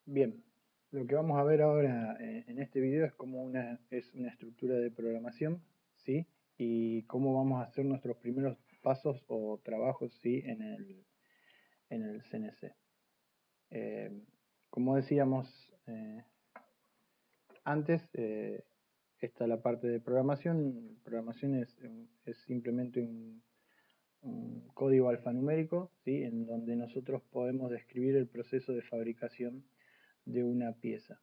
Bien, lo que vamos a ver ahora en este video es es una estructura de programación, ¿sí? Y cómo vamos a hacer nuestros primeros pasos o trabajos, ¿sí? En el CNC. Eh, como decíamos antes, está la parte de programación. Programación es simplemente un código alfanumérico, ¿sí? En donde nosotros podemos describir el proceso de fabricación de una pieza.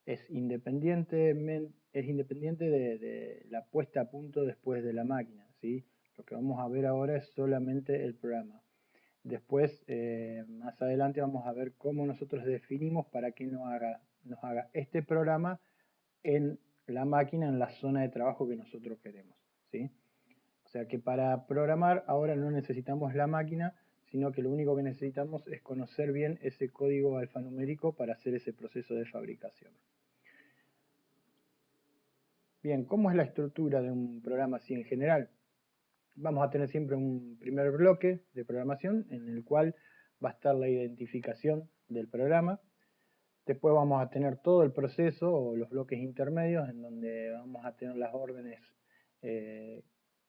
Es independiente de la puesta a punto después de la máquina, ¿sí? Lo que vamos a ver ahora es solamente el programa. Después, más adelante, vamos a ver cómo nosotros definimos para que nos haga este programa en la máquina, en la zona de trabajo que nosotros queremos, ¿sí? O sea que para programar ahora no necesitamos la máquina, sino que lo único que necesitamos es conocer bien ese código alfanumérico para hacer ese proceso de fabricación. Bien, ¿cómo es la estructura de un programa así en general? Vamos a tener siempre un primer bloque de programación en el cual va a estar la identificación del programa. Después vamos a tener todo el proceso o los bloques intermedios en donde vamos a tener las órdenes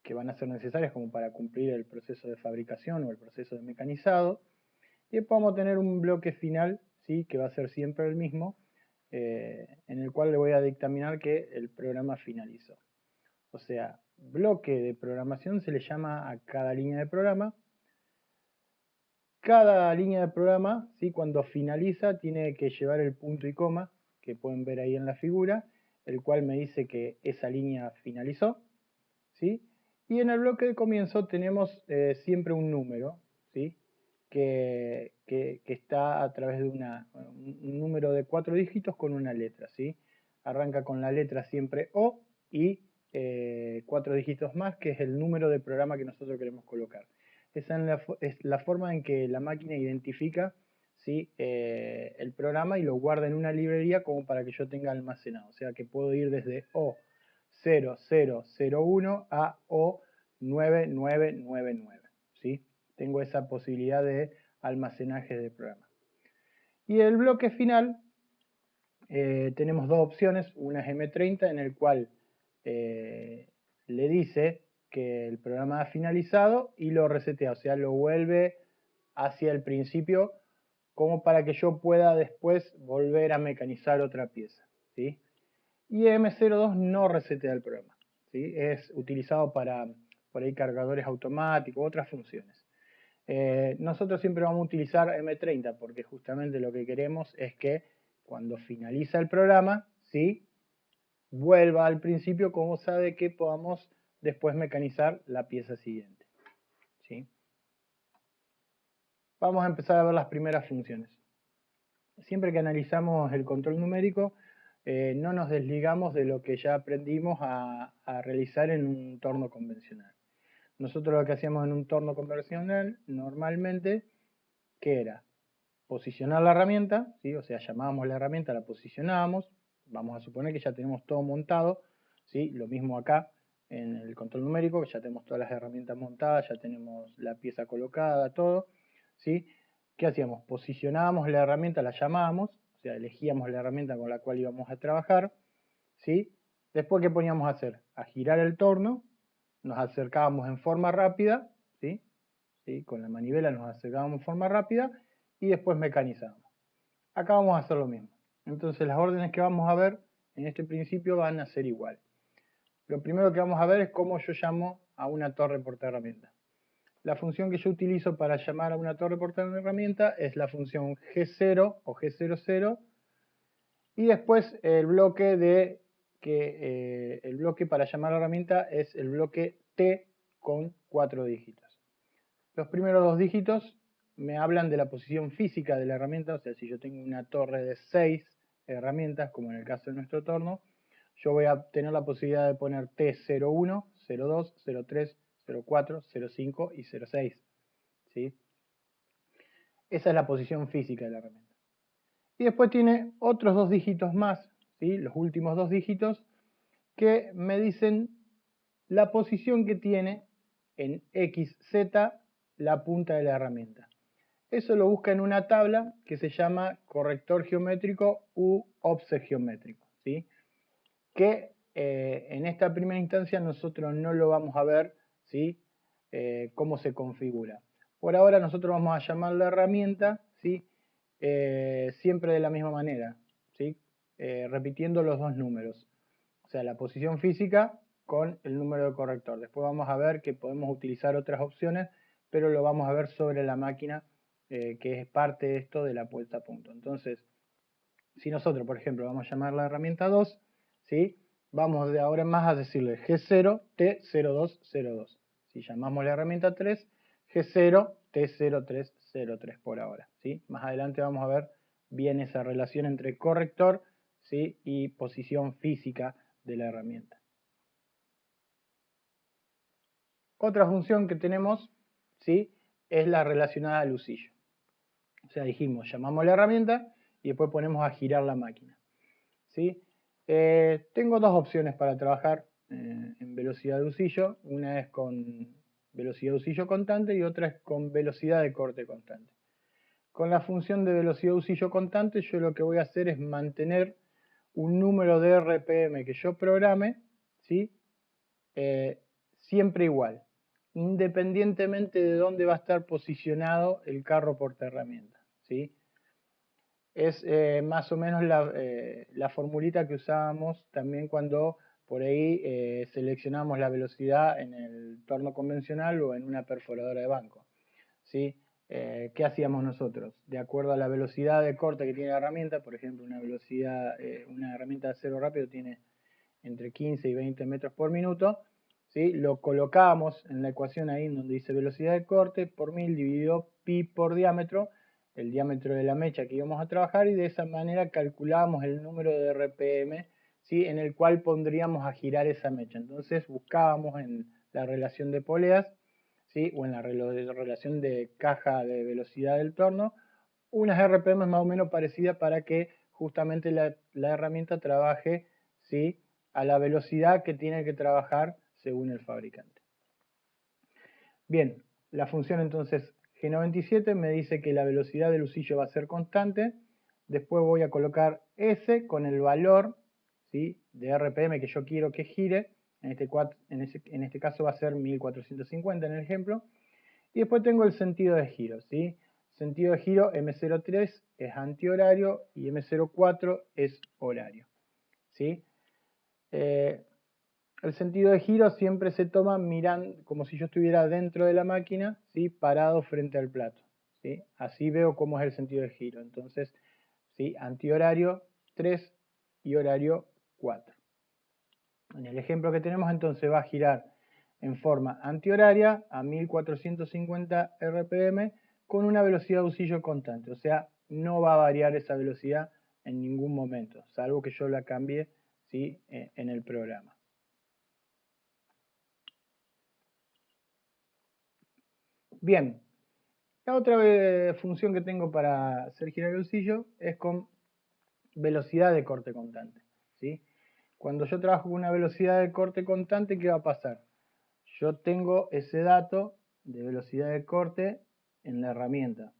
que van a ser necesarias como para cumplir el proceso de fabricación o el proceso de mecanizado. Y después vamos a tener un bloque final, ¿sí? Que va a ser siempre el mismo, en el cual le voy a dictaminar que el programa finalizó. O sea, bloque de programación se le llama a cada línea de programa. Cada línea de programa, ¿sí? Cuando finaliza, tiene que llevar el punto y coma, que pueden ver ahí en la figura, el cual me dice que esa línea finalizó, ¿sí? Y en el bloque de comienzo tenemos siempre un número, ¿sí? Que está a través de un número de 4 dígitos con una letra, ¿sí? Arranca con la letra siempre O y 4 dígitos más, que es el número de programa que nosotros queremos colocar. Esa es la forma en que la máquina identifica, ¿sí? El programa y lo guarda en una librería como para que yo tenga almacenado. O sea que puedo ir desde O0001 a O9999, ¿sí? Tengo esa posibilidad de almacenaje de programa. Y el bloque final, tenemos dos opciones. Una es M30, en el cual le dice que el programa ha finalizado y lo resetea, o sea, lo vuelve hacia el principio como para que yo pueda después volver a mecanizar otra pieza, ¿sí? Y M02 no resetea el programa, ¿sí? Es utilizado para, por ahí, cargadores automáticos, otras funciones. Nosotros siempre vamos a utilizar M30 porque justamente lo que queremos es que cuando finaliza el programa, ¿sí? Vuelva al principio como sabe que podamos después mecanizar la pieza siguiente, ¿sí? Vamos a empezar a ver las primeras funciones. Siempre que analizamos el control numérico, no nos desligamos de lo que ya aprendimos a realizar en un torno convencional. Nosotros lo que hacíamos en un torno convencional normalmente, ¿qué era? Posicionar la herramienta, ¿sí? O sea, llamábamos la herramienta, la posicionábamos, vamos a suponer que ya tenemos todo montado, ¿sí? Lo mismo acá en el control numérico, que ya tenemos todas las herramientas montadas, ya tenemos la pieza colocada, todo, ¿sí? ¿Qué hacíamos? Posicionábamos la herramienta, la llamábamos, o sea, elegíamos la herramienta con la cual íbamos a trabajar, ¿sí? Después, ¿qué poníamos a hacer? A girar el torno, nos acercábamos en forma rápida, ¿sí? ¿Sí? Con la manivela nos acercábamos en forma rápida y después mecanizamos. Acá vamos a hacer lo mismo. Entonces las órdenes que vamos a ver en este principio van a ser iguales. Lo primero que vamos a ver es cómo yo llamo a una torre portaherramienta. La función que yo utilizo para llamar a una torre portaherramienta es la función G0 o G00 y después el bloque el bloque para llamar a la herramienta es el bloque T con 4 dígitos. Los primeros 2 dígitos me hablan de la posición física de la herramienta, o sea, si yo tengo una torre de 6 herramientas, como en el caso de nuestro torno, yo voy a tener la posibilidad de poner T01, 02, 03, 04, 05 y 06, ¿sí? Esa es la posición física de la herramienta. Y después tiene otros 2 dígitos más, ¿sí? Los últimos 2 dígitos, que me dicen la posición que tiene en XZ la punta de la herramienta. Eso lo busca en una tabla que se llama corrector geométrico u offset geométrico, ¿sí? Que en esta primera instancia nosotros no lo vamos a ver, ¿sí? Cómo se configura. Por ahora nosotros vamos a llamar la herramienta, ¿sí? Siempre de la misma manera, ¿sí? Repitiendo los dos números, o sea, la posición física con el número de corrector. Después vamos a ver que podemos utilizar otras opciones, pero lo vamos a ver sobre la máquina, que es parte de esto de la puesta a punto. Entonces, si nosotros, por ejemplo, vamos a llamar la herramienta 2, ¿sí? Vamos de ahora en más a decirle G0 T0202. Si llamamos la herramienta 3, G0 T0303 por ahora, ¿sí? Más adelante vamos a ver bien esa relación entre corrector, ¿sí? Y posición física de la herramienta. Otra función que tenemos, ¿sí? Es la relacionada al usillo. O sea, dijimos, llamamos la herramienta y después ponemos a girar la máquina, ¿sí? Tengo dos opciones para trabajar en velocidad de usillo. Una es con velocidad de usillo constante y otra es con velocidad de corte constante. Con la función de velocidad de usillo constante, yo lo que voy a hacer es mantener un número de RPM que yo programe, ¿sí? Siempre igual, independientemente de dónde va a estar posicionado el carro portaherramienta, ¿sí? Es más o menos la formulita que usábamos también cuando por ahí seleccionamos la velocidad en el torno convencional o en una perforadora de banco, ¿sí? ¿Qué hacíamos nosotros? De acuerdo a la velocidad de corte que tiene la herramienta, por ejemplo, una herramienta de acero rápido tiene entre 15 y 20 metros por minuto, ¿sí? Lo colocábamos en la ecuación ahí en donde dice velocidad de corte por 1000 dividido pi por diámetro, el diámetro de la mecha que íbamos a trabajar, y de esa manera calculábamos el número de RPM, ¿sí? En el cual pondríamos a girar esa mecha. Entonces buscábamos en la relación de poleas, ¿sí? O en la relación de caja de velocidad del torno, unas RPM más o menos parecidas para que justamente la herramienta trabaje, ¿sí? A la velocidad que tiene que trabajar según el fabricante. Bien, la función entonces G97 me dice que la velocidad del usillo va a ser constante. Después voy a colocar S con el valor, ¿sí? De RPM que yo quiero que gire. En este caso va a ser 1450 en el ejemplo. Y después tengo el sentido de giro, ¿sí? Sentido de giro M03 es antihorario y M04 es horario, ¿sí? El sentido de giro siempre se toma mirando como si yo estuviera dentro de la máquina, ¿sí? Parado frente al plato, ¿sí? Así veo cómo es el sentido de giro. Entonces, ¿sí? Antihorario 3 y horario 4. En el ejemplo que tenemos entonces va a girar en forma antihoraria a 1450 RPM con una velocidad de usillo constante, o sea, no va a variar esa velocidad en ningún momento, salvo que yo la cambie, ¿sí? En el programa. Bien, la otra función que tengo para hacer girar el usillo es con velocidad de corte constante, ¿sí? Cuando yo trabajo con una velocidad de corte constante, ¿qué va a pasar? Yo tengo ese dato de velocidad de corte en la herramienta,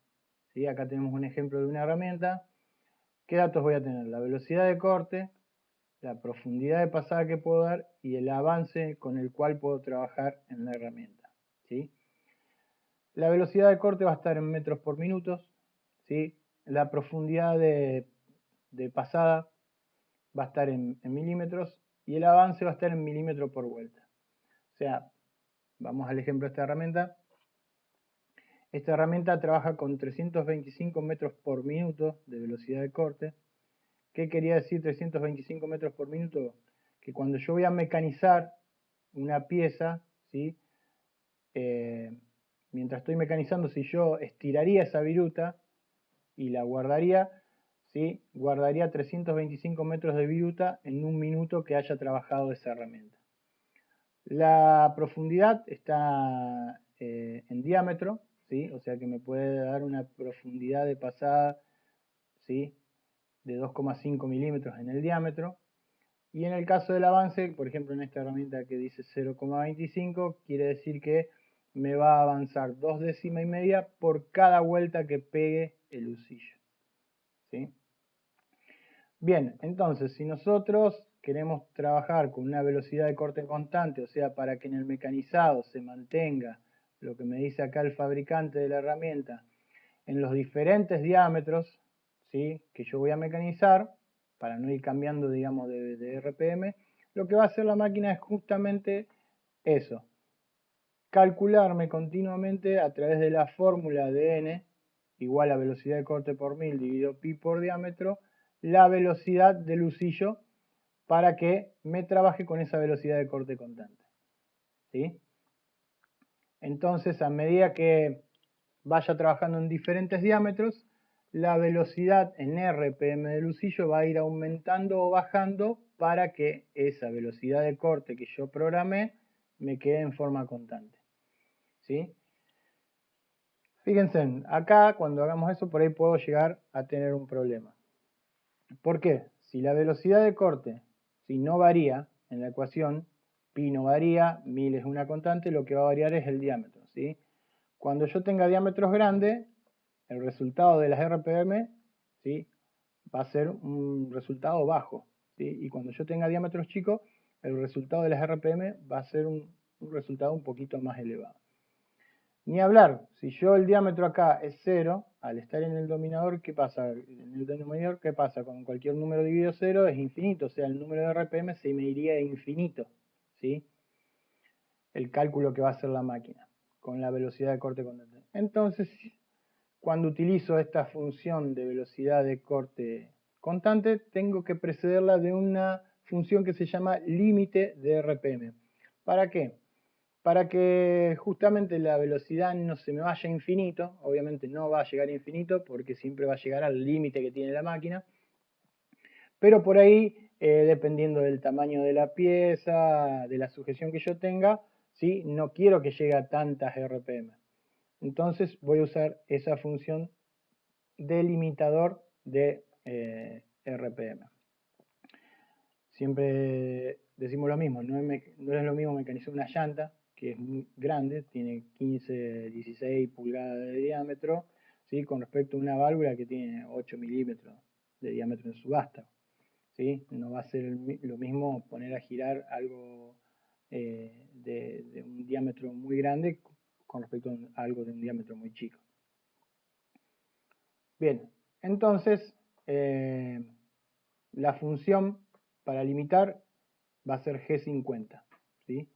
¿sí? Acá tenemos un ejemplo de una herramienta. ¿Qué datos voy a tener? La velocidad de corte, la profundidad de pasada que puedo dar y el avance con el cual puedo trabajar en la herramienta, ¿sí? La velocidad de corte va a estar en metros por minutos, ¿sí? La profundidad de pasada va a estar en milímetros y el avance va a estar en milímetros por vuelta. O sea, vamos al ejemplo de esta herramienta. Esta herramienta trabaja con 325 metros por minuto de velocidad de corte. ¿Qué quería decir 325 metros por minuto? Que cuando yo voy a mecanizar una pieza, ¿sí? Mientras estoy mecanizando, si yo estiraría esa viruta y la guardaría, ¿sí? Guardaría 325 metros de viruta en un minuto que haya trabajado esa herramienta. La profundidad está en diámetro, ¿sí? O sea que me puede dar una profundidad de pasada, ¿sí? De 2,5 milímetros en el diámetro. Y en el caso del avance, por ejemplo en esta herramienta que dice 0,25, quiere decir que me va a avanzar 2 décimas y media por cada vuelta que pegue el usillo. ¿Sí? Bien, entonces, si nosotros queremos trabajar con una velocidad de corte constante, o sea, para que en el mecanizado se mantenga lo que me dice acá el fabricante de la herramienta, en los diferentes diámetros, ¿sí?, que yo voy a mecanizar, para no ir cambiando, digamos, de RPM, lo que va a hacer la máquina es justamente eso, calcularme continuamente a través de la fórmula de n igual a velocidad de corte por 1000 dividido pi por diámetro, la velocidad del usillo para que me trabaje con esa velocidad de corte constante. ¿Sí? Entonces, a medida que vaya trabajando en diferentes diámetros, la velocidad en RPM del usillo va a ir aumentando o bajando para que esa velocidad de corte que yo programé me quede en forma constante. ¿Sí? Fíjense, acá cuando hagamos eso por ahí puedo llegar a tener un problema. ¿Por qué? Si la velocidad de corte si no varía en la ecuación, pi no varía, 1000 es una constante, lo que va a variar es el diámetro. ¿Sí? Cuando yo tenga diámetros grandes, el resultado de las RPM, ¿sí?, va a ser un resultado bajo. ¿Sí? Y cuando yo tenga diámetros chicos, el resultado de las RPM va a ser un resultado un poquito más elevado. Ni hablar, si yo el diámetro acá es 0, al estar en el dominador, ¿qué pasa? En el denominador, ¿qué pasa? Con cualquier número dividido 0 es infinito, o sea, el número de RPM se me iría a infinito, ¿sí? El cálculo que va a hacer la máquina, con la velocidad de corte constante. Entonces, cuando utilizo esta función de velocidad de corte constante, tengo que precederla de una función que se llama límite de RPM. ¿Para qué? Para que justamente la velocidad no se me vaya a infinito, obviamente no va a llegar a infinito porque siempre va a llegar al límite que tiene la máquina, pero por ahí, dependiendo del tamaño de la pieza, de la sujeción que yo tenga, ¿sí?, no quiero que llegue a tantas RPM. Entonces voy a usar esa función delimitador de RPM. Siempre decimos lo mismo, no es lo mismo mecanizar una llanta, que es muy grande, tiene 15, 16 pulgadas de diámetro, ¿sí?, con respecto a una válvula que tiene 8 milímetros de diámetro en su vástago. ¿Sí? No va a ser lo mismo poner a girar algo de un diámetro muy grande con respecto a algo de un diámetro muy chico. Bien, entonces la función para limitar va a ser G50. ¿Sí?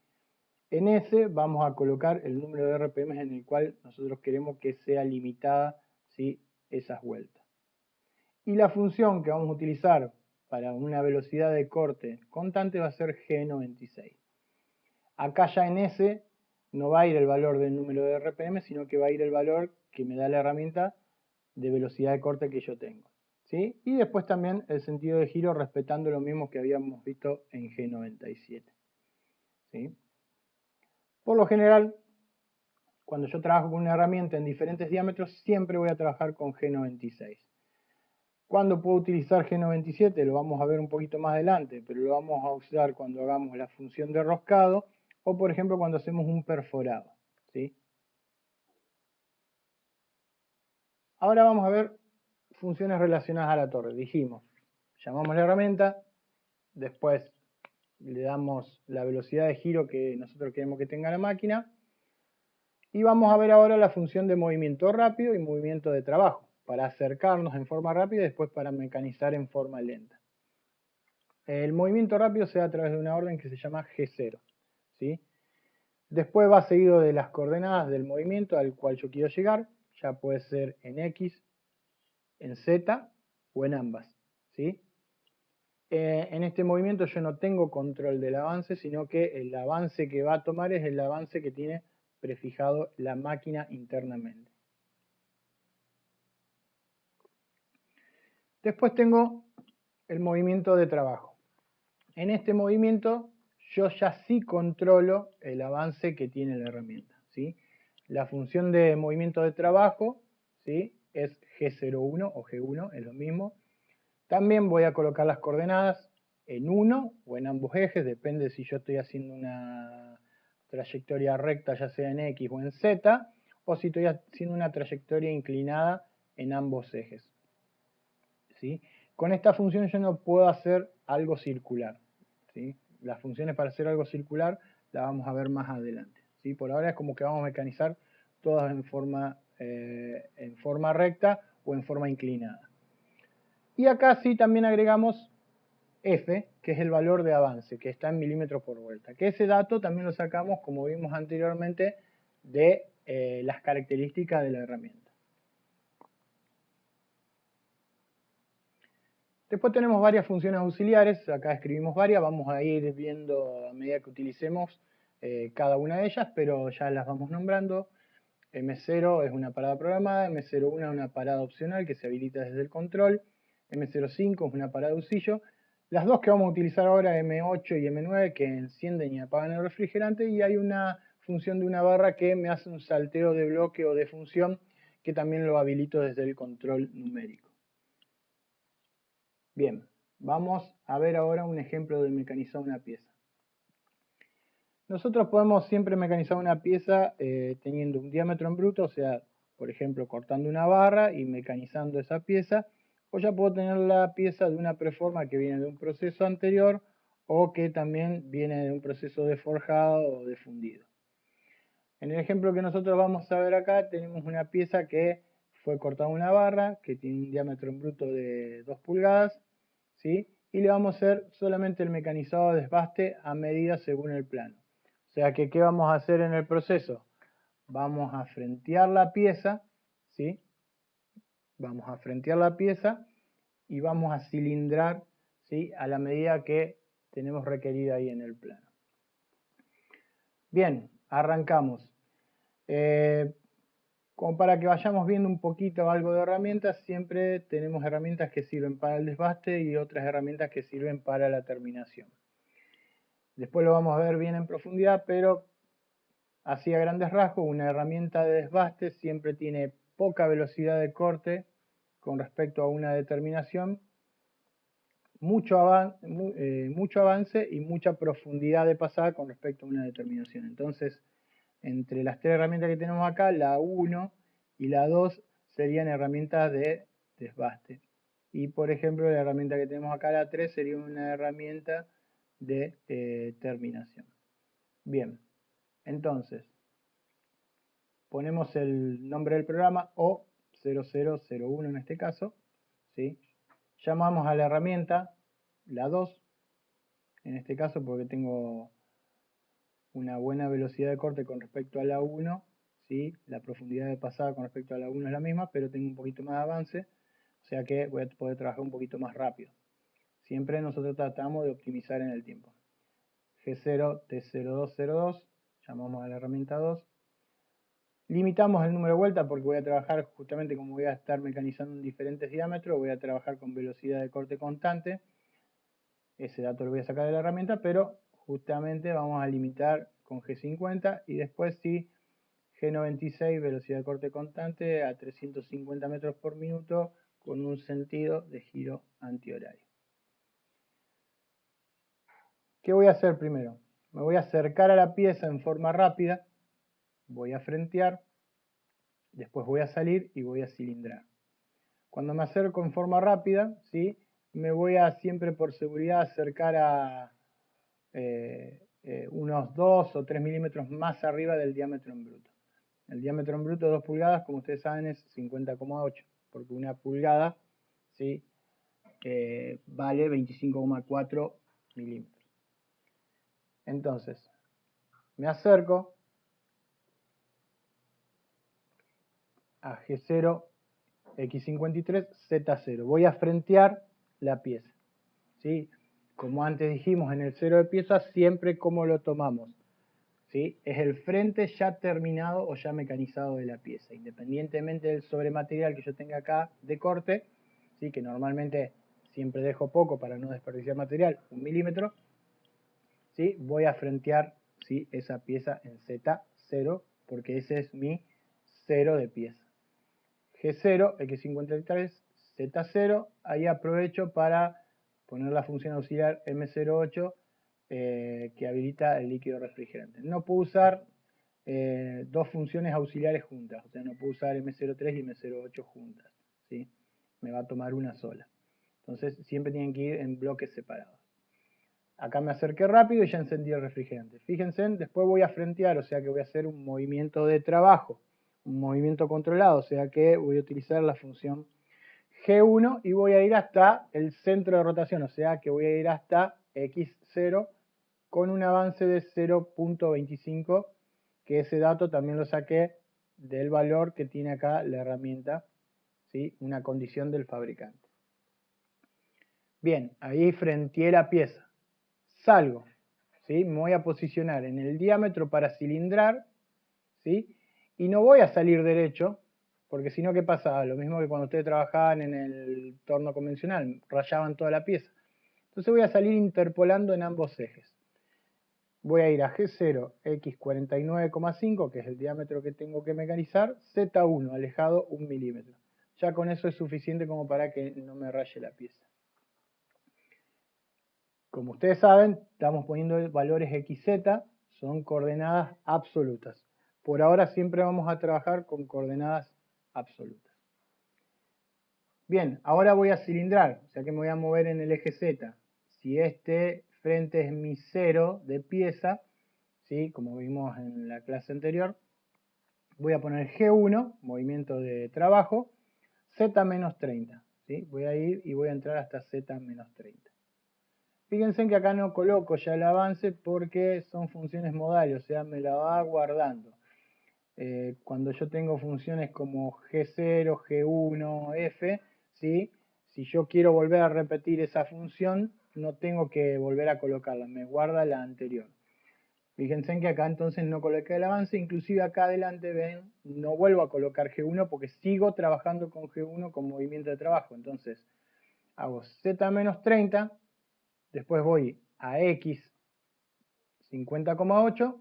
En ese vamos a colocar el número de RPM en el cual nosotros queremos que sea limitada, ¿sí?, esas vueltas. Y la función que vamos a utilizar para una velocidad de corte constante va a ser G96. Acá ya en ese no va a ir el valor del número de RPM, sino que va a ir el valor que me da la herramienta de velocidad de corte que yo tengo. ¿Sí? Y después también el sentido de giro respetando lo mismo que habíamos visto en G97. ¿Sí? Por lo general, cuando yo trabajo con una herramienta en diferentes diámetros, siempre voy a trabajar con G96. ¿Cuándo puedo utilizar G97? Lo vamos a ver un poquito más adelante, pero lo vamos a usar cuando hagamos la función de roscado o, por ejemplo, cuando hacemos un perforado. ¿Sí? Ahora vamos a ver funciones relacionadas a la torre. Dijimos, llamamos la herramienta, después le damos la velocidad de giro que nosotros queremos que tenga la máquina y vamos a ver ahora la función de movimiento rápido y movimiento de trabajo para acercarnos en forma rápida y después para mecanizar en forma lenta. El movimiento rápido se da a través de una orden que se llama G0. ¿Sí? Después va seguido de las coordenadas del movimiento al cual yo quiero llegar, ya puede ser en X, en Z o en ambas. ¿Sí? En este movimiento yo no tengo control del avance, sino que el avance que va a tomar es el avance que tiene prefijado la máquina internamente. Después tengo el movimiento de trabajo. En este movimiento yo ya sí controlo el avance que tiene la herramienta. ¿Sí? La función de movimiento de trabajo, ¿sí?, es G01 o G1, es lo mismo. También voy a colocar las coordenadas en uno o en ambos ejes, depende si yo estoy haciendo una trayectoria recta, ya sea en X o en Z, o si estoy haciendo una trayectoria inclinada en ambos ejes. ¿Sí? Con esta función yo no puedo hacer algo circular. ¿Sí? Las funciones para hacer algo circular las vamos a ver más adelante. ¿Sí? Por ahora es como que vamos a mecanizar todas en forma recta o en forma inclinada. Y acá sí también agregamos F, que es el valor de avance, que está en milímetros por vuelta. Que ese dato también lo sacamos, como vimos anteriormente, de las características de la herramienta. Después tenemos varias funciones auxiliares, acá escribimos varias, vamos a ir viendo a medida que utilicemos cada una de ellas, pero ya las vamos nombrando. M0 es una parada programada, M01 es una parada opcional que se habilita desde el control, M05 es una parada de usillo. Las dos que vamos a utilizar ahora, M8 y M9, que encienden y apagan el refrigerante, y hay una función de una barra que me hace un salteo de bloque o de función, que también lo habilito desde el control numérico. Bien, vamos a ver ahora un ejemplo de mecanizar una pieza. Nosotros podemos siempre mecanizar una pieza teniendo un diámetro en bruto, o sea, por ejemplo, cortando una barra y mecanizando esa pieza, o ya puedo tener la pieza de una preforma que viene de un proceso anterior o que también viene de un proceso de forjado o de fundido. En el ejemplo que nosotros vamos a ver acá, tenemos una pieza que fue cortada una barra, que tiene un diámetro en bruto de 2 pulgadas, ¿sí? Y le vamos a hacer solamente el mecanizado de desbaste a medida según el plano. O sea que, ¿qué vamos a hacer en el proceso? Vamos a frentear la pieza, ¿sí? Vamos a frentear la pieza y vamos a cilindrar, ¿sí? A la medida que tenemos requerida ahí en el plano. Bien, arrancamos. Como para que vayamos viendo un poquito algo de herramientas, siempre tenemos herramientas que sirven para el desbaste y otras herramientas que sirven para la terminación. Después lo vamos a ver bien en profundidad, pero así a grandes rasgos, una herramienta de desbaste siempre tiene poca velocidad de corte con respecto a una determinación, mucho avance y mucha profundidad de pasada con respecto a una determinación. Entonces, entre las tres herramientas que tenemos acá, la 1 y la 2 serían herramientas de desbaste. Y por ejemplo, la herramienta que tenemos acá, la 3, sería una herramienta de terminación. Bien, entonces, ponemos el nombre del programa o 0001 en este caso, ¿sí? Llamamos a la herramienta la 2, en este caso porque tengo una buena velocidad de corte con respecto a la 1, ¿sí? La profundidad de pasada con respecto a la 1 es la misma, pero tengo un poquito más de avance, o sea que voy a poder trabajar un poquito más rápido. Siempre nosotros tratamos de optimizar en el tiempo. G0 T0202, llamamos a la herramienta 2. Limitamos el número de vueltas porque voy a trabajar justamente como voy a estar mecanizando en diferentes diámetros, voy a trabajar con velocidad de corte constante. Ese dato lo voy a sacar de la herramienta, pero justamente vamos a limitar con G50 y después sí G96, velocidad de corte constante a 350 metros por minuto con un sentido de giro antihorario. ¿Qué voy a hacer primero? Me voy a acercar a la pieza en forma rápida, voy a frentear, después voy a salir y voy a cilindrar. Cuando me acerco en forma rápida, ¿sí? Me voy a siempre por seguridad acercar a unos 2 o 3 milímetros más arriba del diámetro en bruto. El diámetro en bruto de 2 pulgadas, como ustedes saben, es 50,8, porque una pulgada, ¿sí? Vale 25,4 milímetros. Entonces, me acerco a G0, X53, Z0. Voy a frentear la pieza, ¿sí? Como antes dijimos en el cero de pieza, siempre como lo tomamos, ¿sí? Es el frente ya terminado o ya mecanizado de la pieza, independientemente del sobrematerial que yo tenga acá de corte, ¿sí? Que normalmente siempre dejo poco para no desperdiciar material, 1 milímetro, ¿sí? Voy a frentear, ¿sí? Esa pieza en Z0 porque ese es mi cero de pieza. G0, X53, Z0, ahí aprovecho para poner la función auxiliar M08 que habilita el líquido refrigerante. No puedo usar dos funciones auxiliares juntas, o sea, no puedo usar M03 y M08 juntas, ¿sí? Me va a tomar una sola. Entonces, siempre tienen que ir en bloques separados. Acá me acerqué rápido y ya encendí el refrigerante. Fíjense, después voy a frentear, o sea que voy a hacer un movimiento de trabajo, un movimiento controlado, o sea que voy a utilizar la función G1 y voy a ir hasta el centro de rotación, o sea que voy a ir hasta X0 con un avance de 0.25, que ese dato también lo saqué del valor que tiene acá la herramienta, ¿sí? Una condición del fabricante. Bien, ahí frenteé la pieza. Salgo, ¿sí? Me voy a posicionar en el diámetro para cilindrar, ¿sí? Y no voy a salir derecho, porque si no, ¿qué pasa? Lo mismo que cuando ustedes trabajaban en el torno convencional, rayaban toda la pieza. Entonces voy a salir interpolando en ambos ejes. Voy a ir a G0, X49,5, que es el diámetro que tengo que mecanizar, Z1, alejado 1 milímetro. Ya con eso es suficiente como para que no me raye la pieza. Como ustedes saben, estamos poniendo valores XZ, son coordenadas absolutas. Por ahora siempre vamos a trabajar con coordenadas absolutas. Bien, ahora voy a cilindrar, o sea que me voy a mover en el eje Z. Si este frente es mi 0 de pieza, ¿sí? Como vimos en la clase anterior, voy a poner G1, movimiento de trabajo, Z menos 30. ¿Sí? Voy a ir y voy a entrar hasta Z menos 30. Fíjense que acá no coloco ya el avance porque son funciones modales, o sea, me la va guardando. Cuando yo tengo funciones como G0, G1, F, ¿sí? Si yo quiero volver a repetir esa función, no tengo que volver a colocarla, me guarda la anterior. Fíjense que acá entonces no coloqué el avance, inclusive acá adelante, ven, no vuelvo a colocar G1 porque sigo trabajando con G1 con movimiento de trabajo. Entonces, hago Z menos 30, después voy a X 50,8,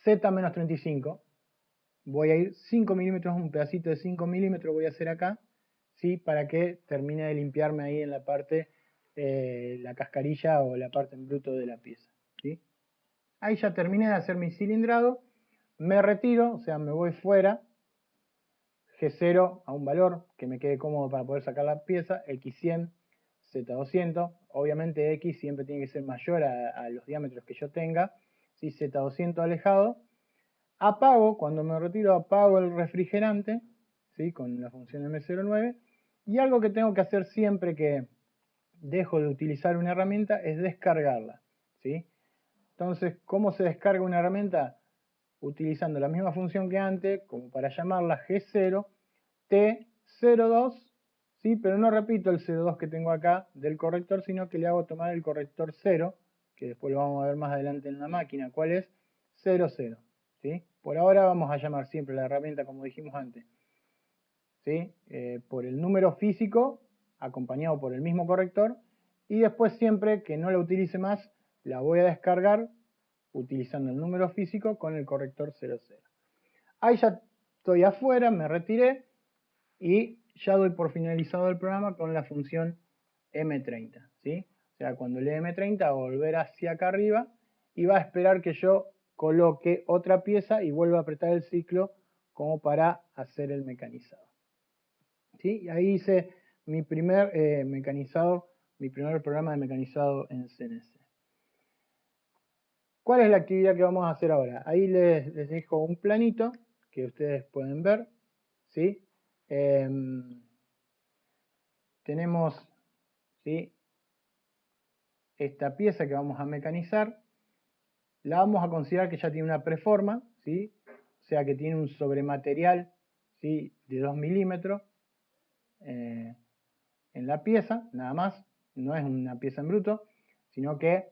Z menos 35, voy a ir 5 milímetros, un pedacito de 5 milímetros voy a hacer acá, ¿sí? Para que termine de limpiarme ahí en la parte, la cascarilla o la parte en bruto de la pieza, ¿sí? Ahí ya terminé de hacer mi cilindrado, me retiro, o sea, me voy fuera, G0 a un valor que me quede cómodo para poder sacar la pieza, X100, Z200, obviamente X siempre tiene que ser mayor a los diámetros que yo tenga, ¿sí? Z200 alejado, apago, cuando me retiro apago el refrigerante, ¿sí? Con la función M09, y algo que tengo que hacer siempre que dejo de utilizar una herramienta es descargarla, ¿sí? Entonces, ¿cómo se descarga una herramienta? Utilizando la misma función que antes, como para llamarla G0, T02, ¿sí? Pero no repito el 02 que tengo acá del corrector, sino que le hago tomar el corrector 0, que después lo vamos a ver más adelante en la máquina, ¿cuál es? 00, ¿sí? Por ahora vamos a llamar siempre la herramienta como dijimos antes, ¿sí? Por el número físico, acompañado por el mismo corrector, y después siempre que no la utilice más, la voy a descargar utilizando el número físico con el corrector 00. Ahí ya estoy afuera, me retiré y ya doy por finalizado el programa con la función M30, ¿sí? O sea, cuando lee M30 va a volver hacia acá arriba y va a esperar que yo coloque otra pieza y vuelva a apretar el ciclo como para hacer el mecanizado, ¿sí? Y ahí hice mi primer mecanizado, mi primer programa de mecanizado en CNC. ¿Cuál es la actividad que vamos a hacer ahora? Ahí les dejo un planito que ustedes pueden ver, ¿sí? Tenemos, ¿sí? Esta pieza que vamos a mecanizar, la vamos a considerar que ya tiene una preforma, ¿sí? O sea que tiene un sobrematerial, ¿sí? De 2 milímetros en la pieza, nada más, no es una pieza en bruto, sino que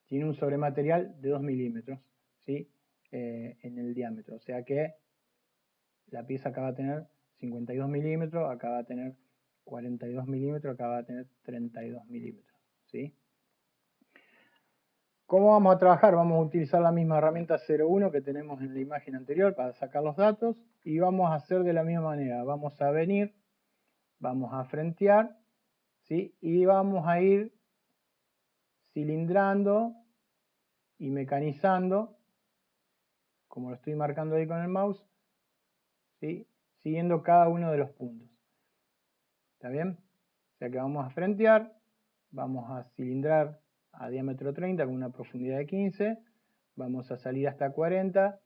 tiene un sobrematerial de 2 milímetros, ¿sí? En el diámetro, o sea que la pieza acá va a tener 52 milímetros, acá va a tener 42 milímetros, acá va a tener 32 milímetros, ¿sí? ¿Cómo vamos a trabajar? Vamos a utilizar la misma herramienta 01 que tenemos en la imagen anterior para sacar los datos y vamos a hacer de la misma manera. Vamos a venir, vamos a frentear, ¿sí? Y vamos a ir cilindrando y mecanizando, como lo estoy marcando ahí con el mouse, ¿sí? Siguiendo cada uno de los puntos. ¿Está bien? O sea que vamos a frentear, vamos a cilindrar a diámetro 30 con una profundidad de 15, vamos a salir hasta 40,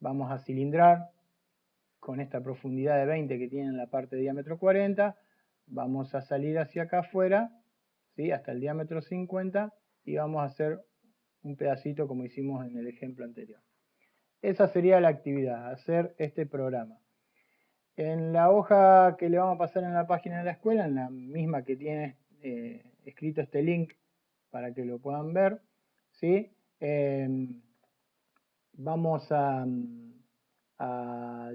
vamos a cilindrar con esta profundidad de 20 que tiene en la parte de diámetro 40, vamos a salir hacia acá afuera, ¿sí? Hasta el diámetro 50 y vamos a hacer un pedacito como hicimos en el ejemplo anterior. Esa sería la actividad, hacer este programa. En la hoja que le vamos a pasar en la página de la escuela, en la misma que tiene escrito este link para que lo puedan ver, ¿sí? Vamos a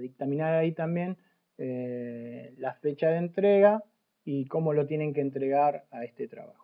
dictaminar ahí también la fecha de entrega y cómo lo tienen que entregar a este trabajo.